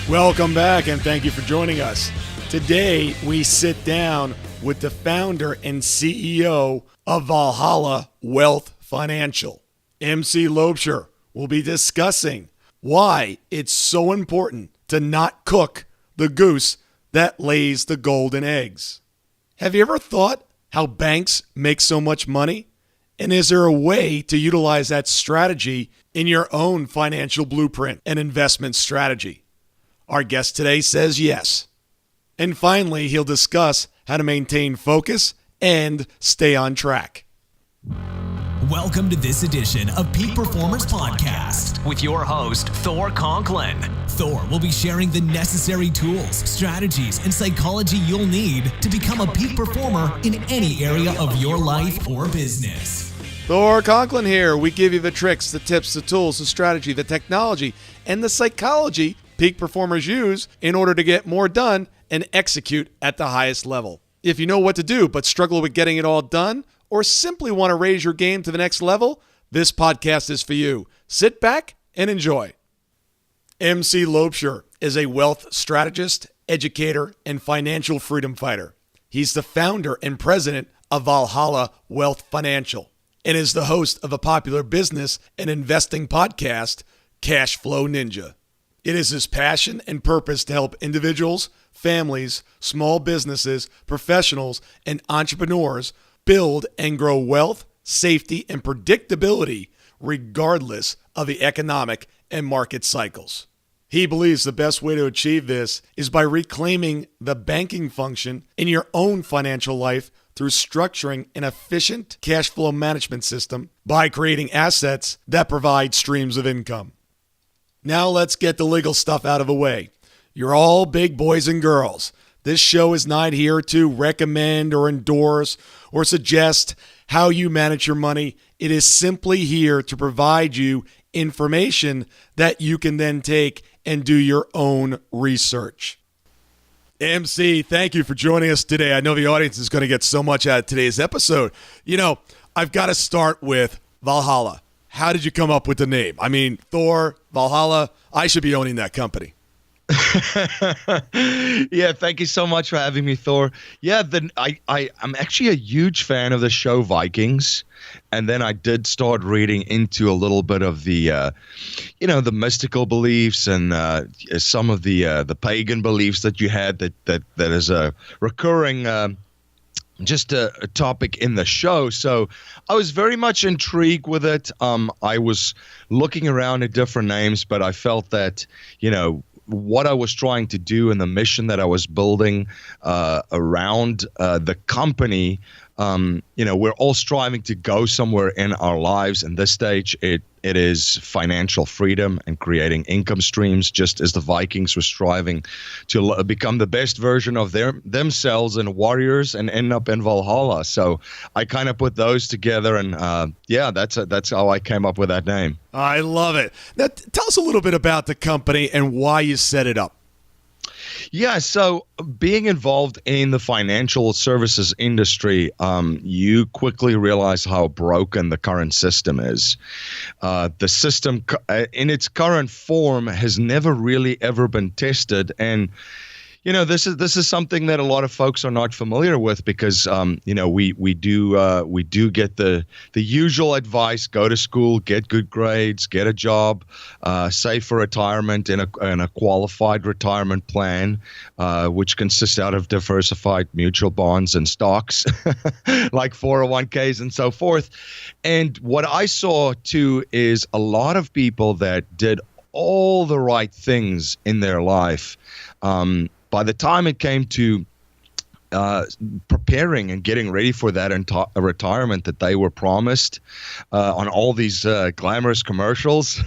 Welcome back, and thank you for joining us. Today, we sit down with the founder and CEO of Valhalla Wealth Financial. MC Laubscher will be discussing why it's so important to not cook the goose that lays the golden eggs. Have you ever thought how banks make so much money? And is there a way to utilize that strategy in your own financial blueprint and investment strategy? Our guest today says yes. And finally, he'll discuss how to maintain focus and stay on track. Welcome to this edition of Peak Performance Podcast with your host, Thor Conklin. Thor will be sharing the necessary tools, strategies, and psychology you'll need to become a peak performer in any area of your life or business. Thor Conklin here. We give you the tricks, the tips, the tools, the strategy, the technology, and the psychology peak performers use in order to get more done and execute at the highest level. If you know what to do but struggle with getting it all done, or simply want to raise your game to the next level, this podcast is for you. Sit back and enjoy. MC Laubscher is a wealth strategist, educator, and financial freedom fighter. He's the founder and president of Valhalla Wealth Financial and is the host of a popular business and investing podcast, Cashflow Ninja. It is his passion and purpose to help individuals, families, small businesses, professionals, and entrepreneurs build and grow wealth, safety, and predictability regardless of the economic and market cycles. He believes the best way to achieve this is by reclaiming the banking function in your own financial life through structuring an efficient cash flow management system by creating assets that provide streams of income. Now let's get the legal stuff out of the way. You're all big boys and girls. This show is not here to recommend or endorse or suggest how you manage your money. It is simply here to provide you information that you can then take and do your own research. MC, thank you for joining us today. I know the audience is going to get so much out of today's episode. You know, I've got to start with Valhalla. How did you come up with the name? I mean, Thor, Valhalla, I should be owning that company. Yeah, thank you so much for having me, Thor. Yeah, I'm actually a huge fan of the show Vikings, and then I did start reading into a little bit of the, the mystical beliefs and some of the pagan beliefs that you had. That is a recurring. Just a topic in the show. So I was very much intrigued with it. I was looking around at different names, but I felt that, what I was trying to do and the mission that I was building around the company, we're all striving to go somewhere in our lives. And this stage, it is financial freedom and creating income streams, just as the Vikings were striving to become the best version of themselves and warriors and end up in Valhalla. So I kind of put those together, and that's how I came up with that name. I love it. Now, tell us a little bit about the company and why you set it up. Yeah, so being involved in the financial services industry, you quickly realize how broken the current system is. The system in its current form has never really ever been tested, and this is something that a lot of folks are not familiar with because we do get the usual advice: go to school, get good grades, get a job, save for retirement in a qualified retirement plan, which consists out of diversified mutual bonds and stocks like 401ks and so forth. And what I saw too is a lot of people that did all the right things in their life. By the time it came to preparing and getting ready for that retirement that they were promised on all these glamorous commercials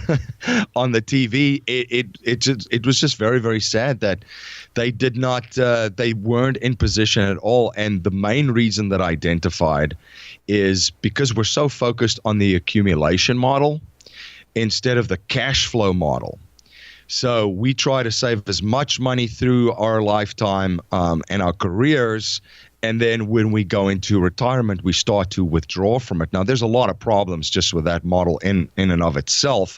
on the TV, it was just very, very sad that they weren't in position at all. And the main reason that I identified is because we're so focused on the accumulation model instead of the cash flow model. So we try to save as much money through our lifetime and our careers, and then when we go into retirement, we start to withdraw from it. Now, there's a lot of problems just with that model in and of itself.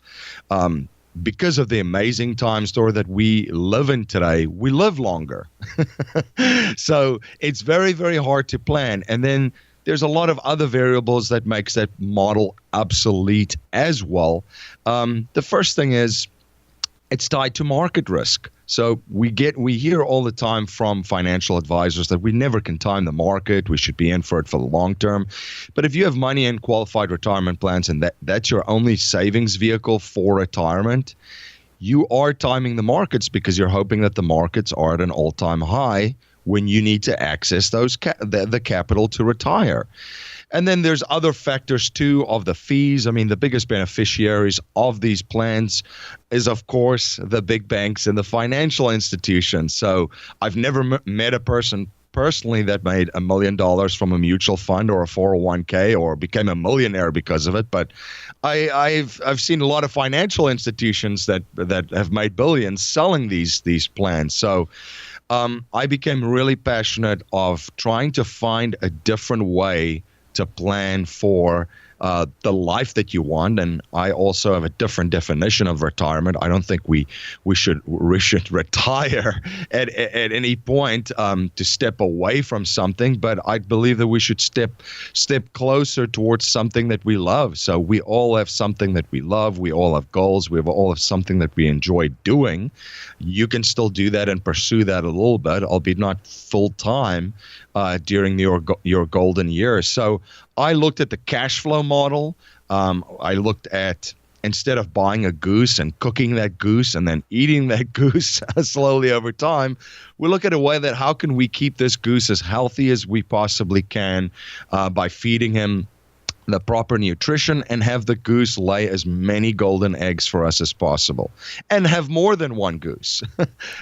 because of the amazing time store that we live in today, we live longer. So it's very, very hard to plan. And then there's a lot of other variables that makes that model obsolete as well. The first thing is it's tied to market risk. So we hear all the time from financial advisors that we never can time the market. We should be in for it for the long term. But if you have money in qualified retirement plans and that's your only savings vehicle for retirement, you are timing the markets because you're hoping that the markets are at an all-time high when you need to access the capital to retire. And then there's other factors too of the fees. I mean, the biggest beneficiaries of these plans is, of course, the big banks and the financial institutions. So I've never met a person personally that made $1 million from a mutual fund or a 401k or became a millionaire because of it. But I've seen a lot of financial institutions that have made billions selling these plans. So I became really passionate of trying to find a different way to plan for the life that you want. And I also have a different definition of retirement. I don't think we should retire at any point to step away from something, but I believe that we should step closer towards something that we love. So we all have something that we love. We all have goals. We all have something that we enjoy doing. You can still do that and pursue that a little bit, albeit not full time during your golden years. So I looked at the cash flow model. I looked at, instead of buying a goose and cooking that goose and then eating that goose slowly over time, we look at a way that how can we keep this goose as healthy as we possibly can by feeding him the proper nutrition and have the goose lay as many golden eggs for us as possible and have more than one goose.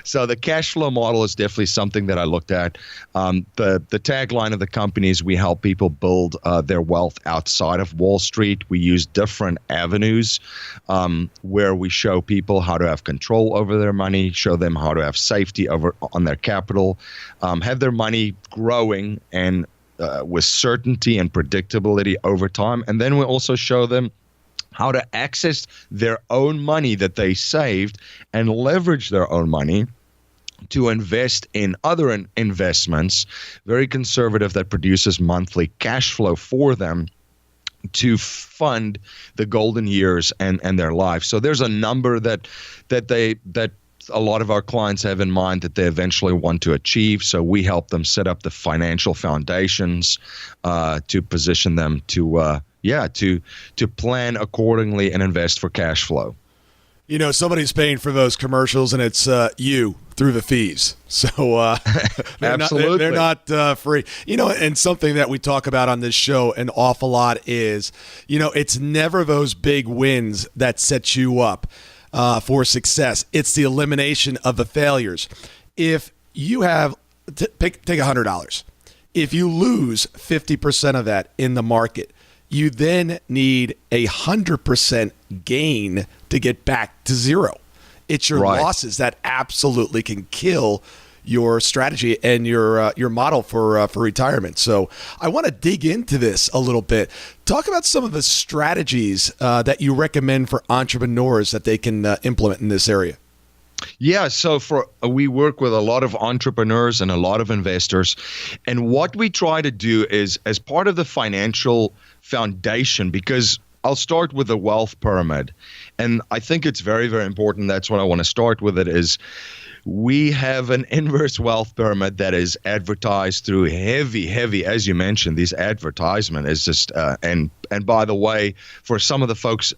So the cash flow model is definitely something that I looked at. The tagline of the company is we help people build their wealth outside of Wall Street. We use different avenues where we show people how to have control over their money, show them how to have safety on their capital, have their money growing and with certainty and predictability over time. And then we also show them how to access their own money that they saved and leverage their own money to invest in other investments, very conservative, that produces monthly cash flow for them to fund the golden years and their life. So there's a number that a lot of our clients have in mind that they eventually want to achieve. So we help them set up the financial foundations to position them to plan accordingly and invest for cash flow. You know, somebody's paying for those commercials, and it's you through the fees. So Absolutely. They're not free. You know, and something that we talk about on this show an awful lot is, you know, it's never those big wins that set you up for success. It's the elimination of the failures. If you have, take $100. If you lose 50% of that in the market, you then need 100% gain to get back to zero. It's your losses that absolutely can kill your strategy and your model for retirement. So I want to dig into this a little bit. Talk about some of the strategies that you recommend for entrepreneurs that they can implement in this area. Yeah, so we work with a lot of entrepreneurs and a lot of investors. And what we try to do is, as part of the financial foundation, because I'll start with the wealth pyramid. And I think it's very, very important. That's what I want to start with. It is we have an inverse wealth pyramid that is advertised through heavy, as you mentioned, these advertisement is just, and by the way, for some of the folks,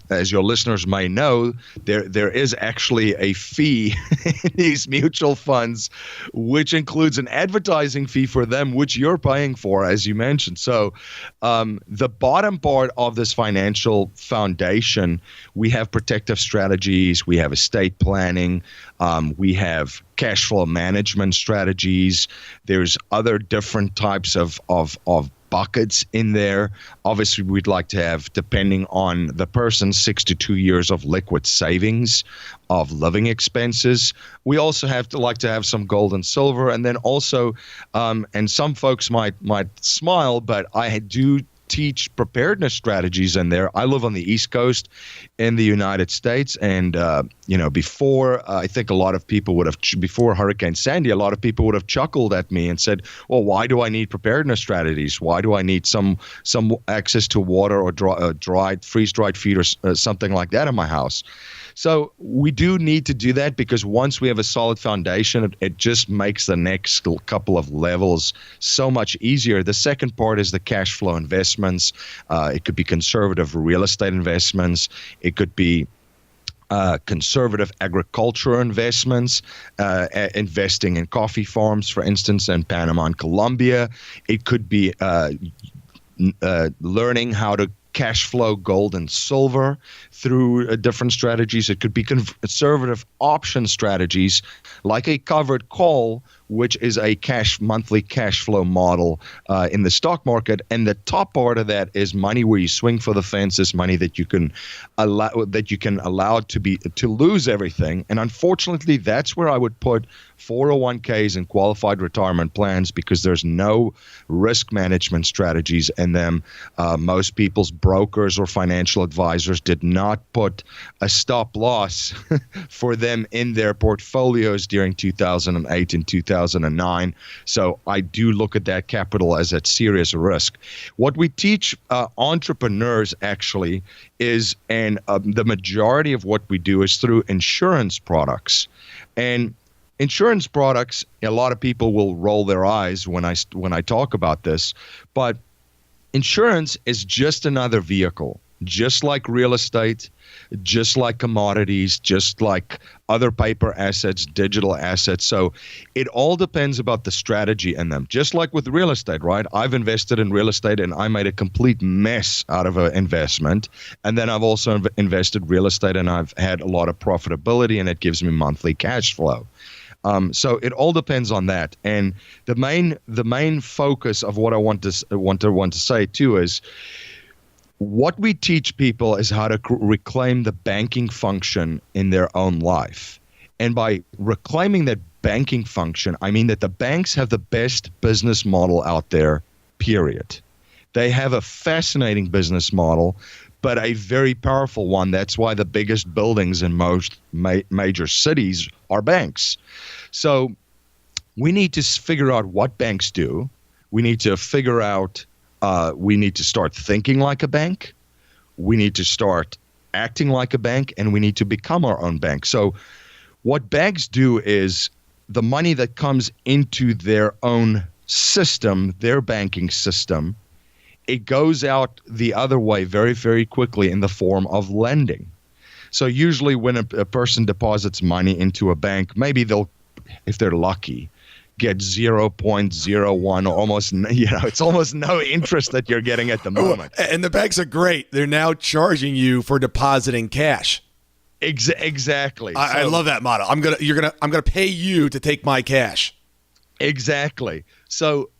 as your listeners may know, there is actually a fee in these mutual funds, which includes an advertising fee for them, which you're paying for, as you mentioned. So the bottom part of this financial foundation, we have protective strategies, we have estate planning, we have cash flow management strategies. There's other different types of buckets in there. Obviously, we'd like to have, depending on the person, 6 to 2 years of liquid savings of living expenses. We also like to have some gold and silver, and then also, and some folks might smile, but I do teach preparedness strategies in there. I live on the East Coast in the United States, and before I think a lot of people would have before Hurricane Sandy, a lot of people would have chuckled at me and said, "Well, why do I need preparedness strategies? Why do I need some access to water or freeze-dried feed or something like that in my house?" So we do need to do that, because once we have a solid foundation, it just makes the next couple of levels so much easier. The second part is the cash flow investments. It could be conservative real estate investments. It could be conservative agricultural investments, investing in coffee farms, for instance, in Panama and Colombia. It could be learning how to cash flow gold and silver through different strategies. It could be conservative option strategies like a covered call, which is a monthly cash flow model in the stock market. And the top part of that is money where you swing for the fences, money that you can allow to lose everything. And unfortunately, that's where I would put 401ks and qualified retirement plans, because there's no risk management strategies in them. Most people's brokers or financial advisors did not put a stop loss for them in their portfolios during 2008 and 2009. So I do look at that capital as at serious risk. What we teach entrepreneurs actually is, and the majority of what we do is through insurance products. And insurance products, a lot of people will roll their eyes when I talk about this, but insurance is just another vehicle, just like real estate, just like commodities, just like other paper assets, digital assets. So it all depends about the strategy in them. Just like with real estate, right? I've invested in real estate and I made a complete mess out of an investment. And then I've also invested real estate and I've had a lot of profitability, and it gives me monthly cash flow. So it all depends on that. And the main focus of what I want to say too is, what we teach people is how to reclaim the banking function in their own life. And by reclaiming that banking function, I mean that the banks have the best business model out there, period. They have a fascinating business model, but a very powerful one. That's why the biggest buildings in most major cities are banks. So we need to figure out what banks do. We need to figure out, we need to start thinking like a bank. We need to start acting like a bank, and we need to become our own bank. So what banks do is, the money that comes into their own system, their banking system, it goes out the other way very, very quickly in the form of lending. So usually when a person deposits money into a bank, maybe they'll, if they're lucky, get 0.01 or almost, it's almost no interest that you're getting at the moment. And the banks are great. They're now charging you for depositing cash. Exactly. I love that model. I'm gonna pay you to take my cash. Exactly. So,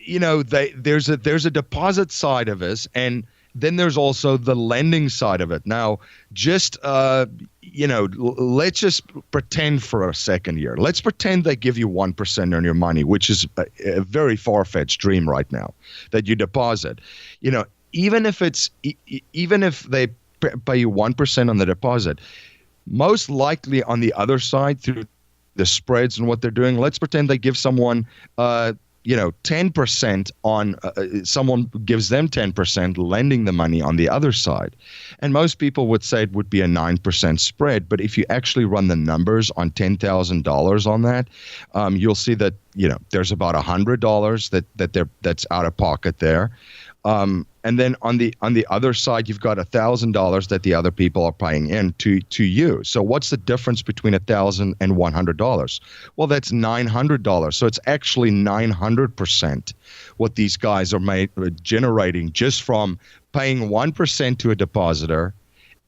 there's a deposit side of this, and then there's also the lending side of it. Now, just let's just pretend for a second here. Let's pretend they give you 1% on your money, which is a very far-fetched dream right now, that you deposit. Even if they pay you 1% on the deposit, most likely on the other side, through the spreads and what they're doing, let's pretend they give someone 10% on someone gives them 10% lending the money on the other side. And most people would say it would be a 9% spread. But if you actually run the numbers on $10,000 on that, you'll see that, there's about $100 that's out of pocket there. And then on the other side, you've got $1,000 that the other people are paying in to you. So what's the difference between $1,000 and $100? Well, that's $900. So it's actually 900% what these guys are generating just from paying 1% to a depositor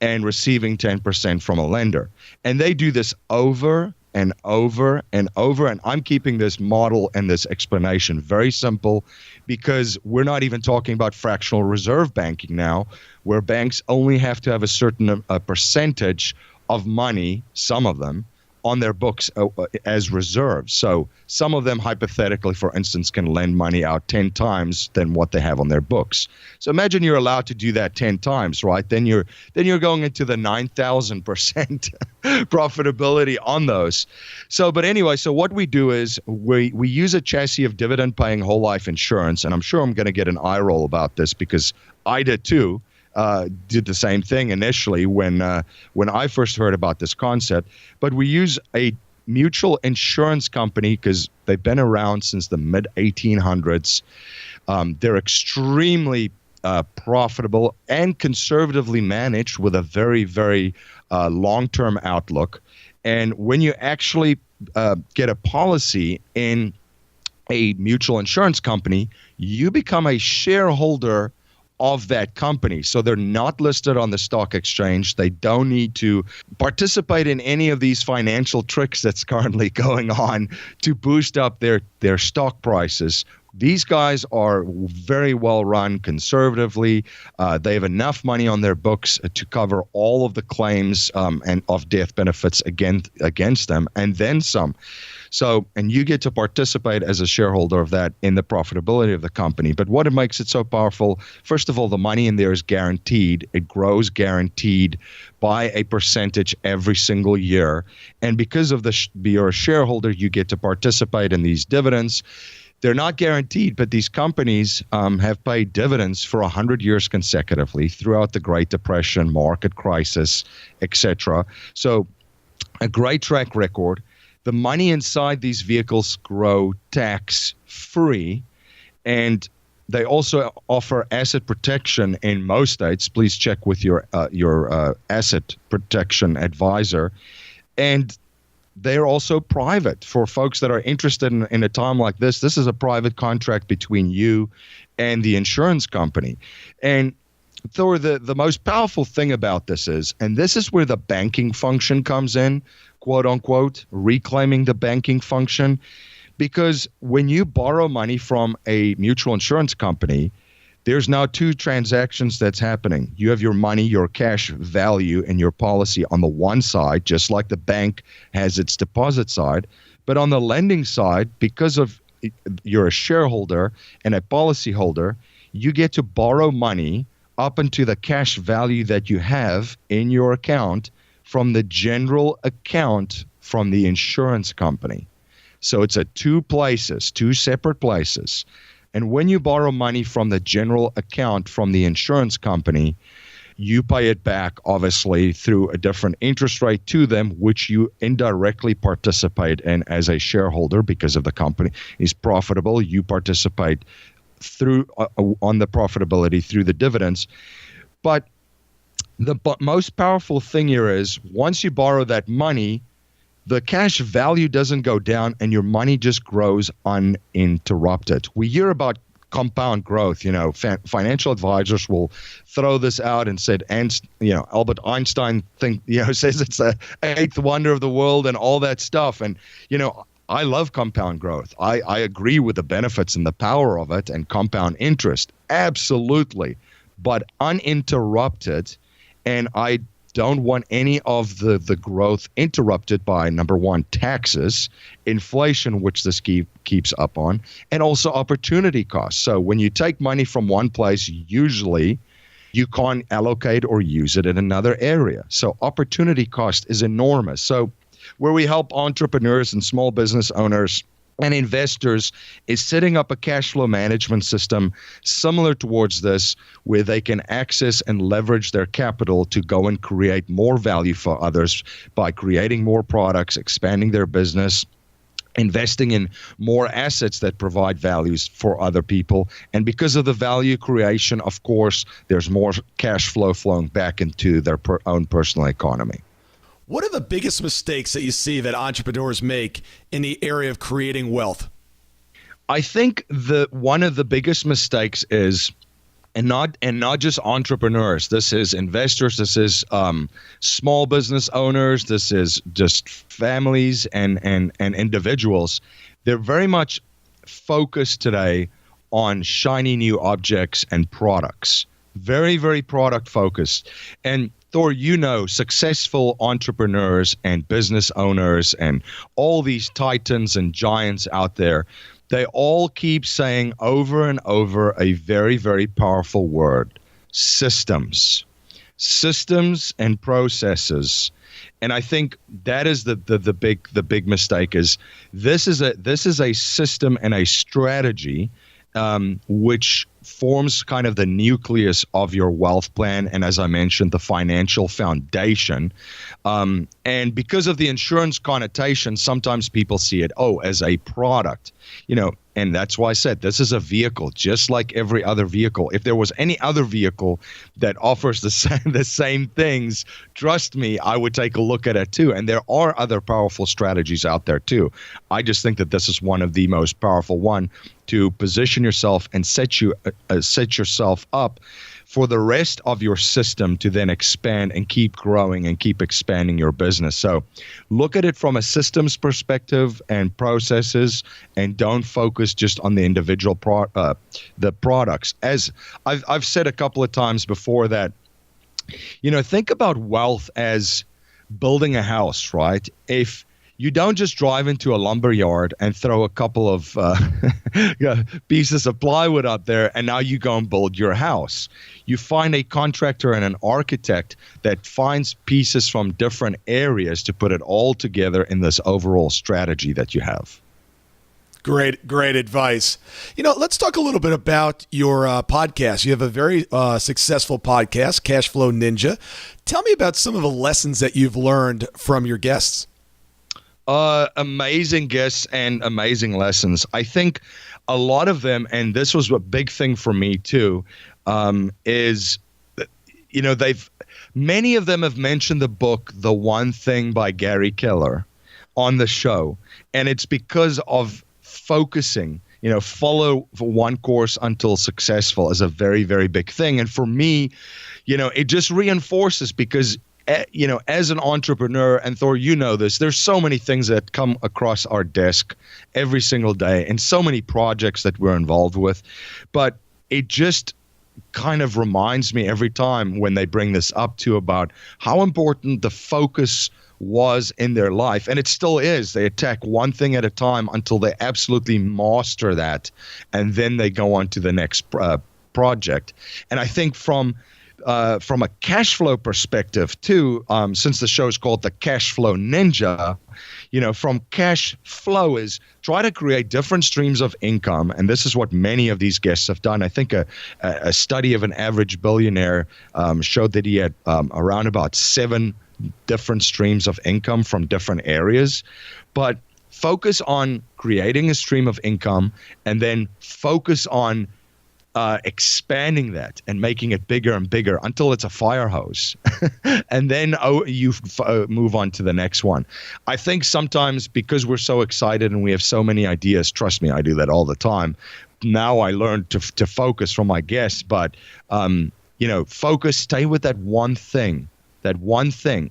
and receiving 10% from a lender. And they do this over and over and over. And I'm keeping this model and this explanation very simple, because we're not even talking about fractional reserve banking now, where banks only have to have a certain percentage of money, some of them, on their books as reserves. So some of them, hypothetically, for instance, can lend money out 10 times than what they have on their books. So imagine you're allowed to do that 10 times, right? Then you're going into the 9,000% profitability on those. So, but anyway, so what we do is we use a chassis of dividend-paying whole life insurance, and I'm sure I'm going to get an eye roll about this because I did too. Did the same thing initially when I first heard about this concept. But we use a mutual insurance company because they've been around since the mid-1800s. They're extremely profitable and conservatively managed with a very, very long-term outlook. And when you actually get a policy in a mutual insurance company, you become a shareholder of that company. So they're not listed on the stock exchange. They don't need to participate in any of these financial tricks that's currently going on to boost up their stock prices. These guys are very well run conservatively. They have enough money on their books to cover all of the claims and of death benefits against them, and then some. So, and you get to participate as a shareholder of that in the profitability of the company. But what makes it so powerful, first of all, the money in there is guaranteed. It grows guaranteed by a percentage every single year. And because of you're a shareholder, you get to participate in these dividends. They're not guaranteed, but these companies have paid dividends for 100 years consecutively throughout the Great Depression, market crisis, etc. So a great track record. The money inside these vehicles grow tax-free, and they also offer asset protection in most states. Please check with your asset protection advisor. And they're also private. For folks that are interested in a time like this, this is a private contract between you and the insurance company. And Thor, the most powerful thing about this is, and this is where the banking function comes in, quote unquote, reclaiming the banking function, because when you borrow money from a mutual insurance company, there's now two transactions that's happening. You have your money, your cash value, and your policy on the one side, just like the bank has its deposit side. But on the lending side, because of you're a shareholder and a policy holder, you get to borrow money up into the cash value that you have in your account from the general account from the insurance company. So it's at two separate places. And when you borrow money from the general account from the insurance company, you pay it back, obviously, through a different interest rate to them, which you indirectly participate in as a shareholder because of the company is profitable. You participate through on the profitability through the dividends. But the most powerful thing here is once you borrow that money, the cash value doesn't go down and your money just grows uninterrupted. We hear about compound growth. Financial advisors will throw this out and said, and Albert Einstein says it's the eighth wonder of the world and all that stuff. And I love compound growth. I agree with the benefits and the power of it and compound interest, absolutely, but uninterrupted. And I don't want any of the growth interrupted by, number one, taxes, inflation, which this keeps up on, and also opportunity costs. So when you take money from one place, usually you can't allocate or use it in another area. So opportunity cost is enormous. So where we help entrepreneurs and small business owners and investors is setting up a cash flow management system similar towards this, where they can access and leverage their capital to go and create more value for others by creating more products, expanding their business, investing in more assets that provide values for other people. And because of the value creation, of course, there's more cash flow flowing back into their own personal economy. What are the biggest mistakes that you see that entrepreneurs make in the area of creating wealth? I think one of the biggest mistakes is, and not just entrepreneurs, this is investors, this is small business owners, this is just families and individuals. They're very much focused today on shiny new objects and products. Very, very product focused. And Thor, successful entrepreneurs and business owners and all these titans and giants out there, they all keep saying over and over a very, very powerful word: systems. Systems and processes. And I think that is the big mistake. Is this is a system and a strategy which forms kind of the nucleus of your wealth plan, and as I mentioned, the financial foundation. And because of the insurance connotation, sometimes people see it as a product, and that's why I said this is a vehicle, just like every other vehicle. If there was any other vehicle that offers the same things, trust me, I would take a look at it too. And there are other powerful strategies out there too. I just think that this is one of the most powerful one to position yourself and set yourself up for the rest of your system to then expand and keep growing and keep expanding your business. So look at it from a systems perspective and processes, and don't focus just on the individual the products. As I've said a couple of times before that, think about wealth as building a house, right? If you don't just drive into a lumber yard and throw a couple of pieces of plywood up there and now you go and build your house. You find a contractor and an architect that finds pieces from different areas to put it all together in this overall strategy that you have. Great advice. Let's talk a little bit about your podcast. You have a very successful podcast, Cashflow Ninja. Tell me about some of the lessons that you've learned from your guests. Amazing guests and amazing lessons. I think a lot of them, and this was a big thing for me too, is, many of them have mentioned the book, The One Thing by Gary Keller on the show. And it's because of focusing, follow one course until successful is a very, very big thing. And for me, it just reinforces because as an entrepreneur, and Thor, this, there's so many things that come across our desk every single day and so many projects that we're involved with. But it just kind of reminds me every time when they bring this up too about how important the focus was in their life. And it still is. They attack one thing at a time until they absolutely master that. And then they go on to the next project. And I think from a cash flow perspective too, since the show is called the Cashflow Ninja, from cash flow is try to create different streams of income. And this is what many of these guests have done. I think a study of an average billionaire showed that he had around about 7 different streams of income from different areas. But focus on creating a stream of income and then focus on expanding that and making it bigger and bigger until it's a fire hose. And then you move on to the next one. I think sometimes because we're so excited and we have so many ideas, trust me, I do that all the time. Now I learned to focus from my guests, but focus, stay with that one thing.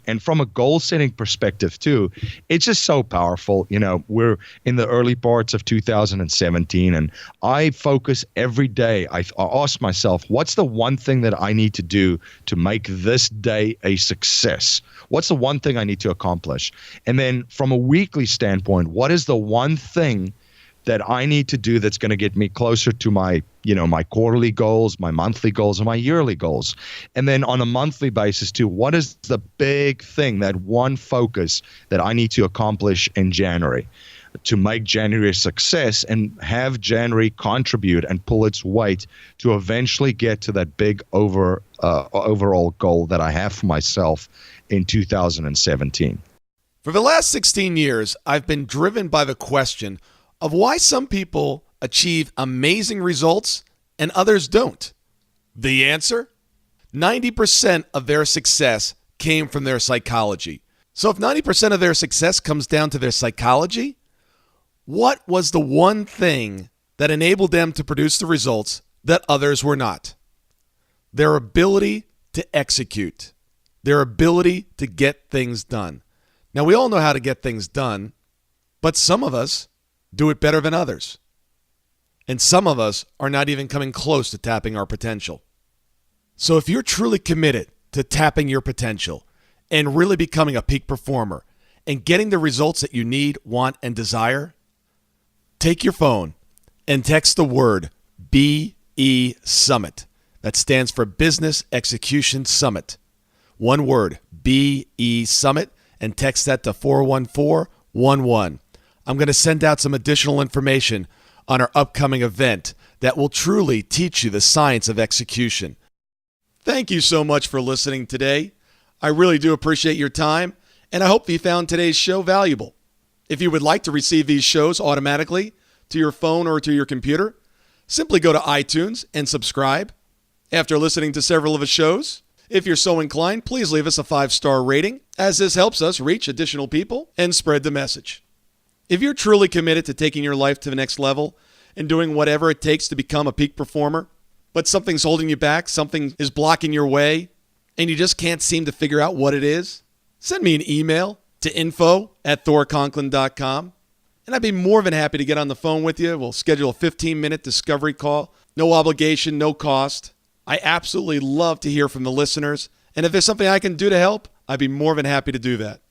And from a goal setting perspective too, it's just so powerful. We're in the early parts of 2017 and I focus every day. I ask myself, what's the one thing that I need to do to make this day a success? What's the one thing I need to accomplish? And then from a weekly standpoint, what is the one thing that I need to do that's going to get me closer to my quarterly goals, my monthly goals, and my yearly goals? And then on a monthly basis too, what is the big thing, that one focus that I need to accomplish in January to make January a success and have January contribute and pull its weight to eventually get to that big overall goal that I have for myself in 2017. For the last 16 years, I've been driven by the question of why some people achieve amazing results and others don't. The answer? 90% of their success came from their psychology. So if 90% of their success comes down to their psychology, what was the one thing that enabled them to produce the results that others were not? Their ability to execute. Their ability to get things done. Now, we all know how to get things done, but some of us do it better than others. And some of us are not even coming close to tapping our potential. So if you're truly committed to tapping your potential and really becoming a peak performer and getting the results that you need, want, and desire? Take your phone and text the word BE Summit. That stands for Business Execution Summit. One word, BE Summit, and text that to 41411. I'm going to send out some additional information on our upcoming event that will truly teach you the science of execution. Thank you so much for listening today. I really do appreciate your time, and I hope you found today's show valuable. If you would like to receive these shows automatically to your phone or to your computer, simply go to iTunes and subscribe. After listening to several of the shows, if you're so inclined, please leave us a 5-star rating, as this helps us reach additional people and spread the message. If you're truly committed to taking your life to the next level and doing whatever it takes to become a peak performer, but something's holding you back, something is blocking your way, and you just can't seem to figure out what it is, send me an email to info@thorconklin.com, and I'd be more than happy to get on the phone with you. We'll schedule a 15-minute discovery call. No obligation, no cost. I absolutely love to hear from the listeners, and if there's something I can do to help, I'd be more than happy to do that.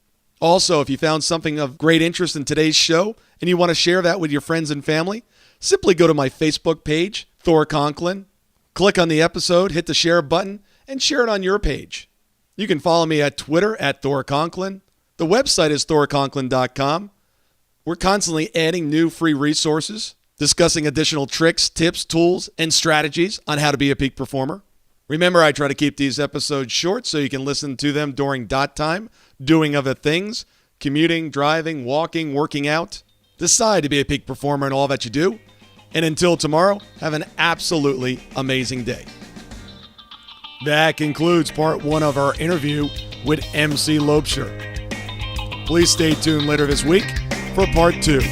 Also, if you found something of great interest in today's show and you want to share that with your friends and family, simply go to my Facebook page, Thor Conklin. Click on the episode, hit the share button, and share it on your page. You can follow me at Twitter at Thor Conklin. The website is thorconklin.com. We're constantly adding new free resources, discussing additional tricks, tips, tools, and strategies on how to be a peak performer. Remember, I try to keep these episodes short so you can listen to them during dot time, doing other things, commuting, driving, walking, working out. Decide to be a peak performer in all that you do. And until tomorrow, have an absolutely amazing day. That concludes part 1 of our interview with MC Laubscher. Please stay tuned later this week for part 2.